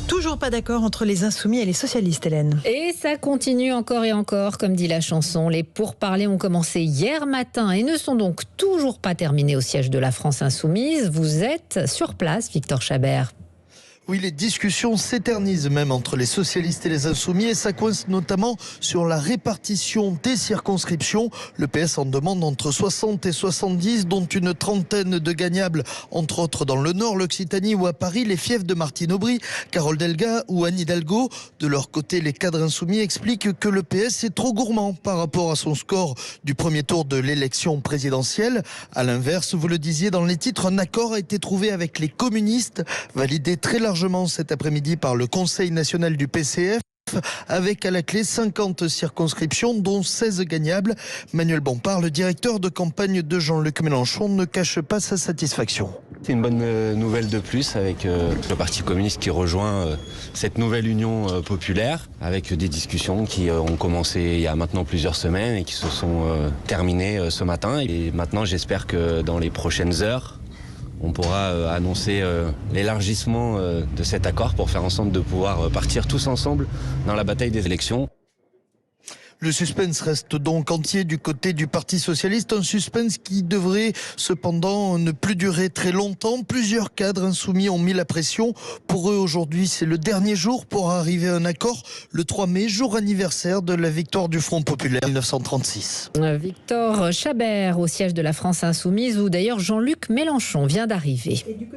Toujours pas d'accord entre les Insoumis et les socialistes, Hélène. Et ça continue encore et encore, comme dit la chanson. Les pourparlers ont commencé hier matin et ne sont donc toujours pas terminés au siège de la France Insoumise. Vous êtes sur place, Victor Chabert. Oui, les discussions s'éternisent même entre les socialistes et les insoumis et ça coince notamment sur la répartition des circonscriptions. Le PS en demande entre 60 et 70, dont une trentaine de gagnables, entre autres dans le Nord, l'Occitanie ou à Paris, les fiefs de Martine Aubry, Carole Delga ou Anne Hidalgo. De leur côté, les cadres insoumis expliquent que le PS est trop gourmand par rapport à son score du premier tour de l'élection présidentielle. À l'inverse, vous le disiez dans les titres, un accord a été trouvé avec les communistes, validé très largement cet après-midi par le Conseil national du PCF, avec à la clé 50 circonscriptions, dont 16 gagnables. Manuel Bompard, le directeur de campagne de Jean-Luc Mélenchon, ne cache pas sa satisfaction. C'est une bonne nouvelle de plus avec le Parti communiste qui rejoint cette nouvelle union populaire, avec des discussions qui ont commencé il y a maintenant plusieurs semaines et qui se sont terminées ce matin. Et maintenant, j'espère que dans les prochaines heures, on pourra annoncer l'élargissement de cet accord pour faire en sorte de pouvoir partir tous ensemble dans la bataille des élections. Le suspense reste donc entier du côté du Parti socialiste, un suspense qui devrait cependant ne plus durer très longtemps. Plusieurs cadres insoumis ont mis la pression. Pour eux, aujourd'hui, c'est le dernier jour pour arriver à un accord. Le 3 mai, jour anniversaire de la victoire du Front populaire 1936. Victor Chabert au siège de la France Insoumise, où d'ailleurs Jean-Luc Mélenchon vient d'arriver.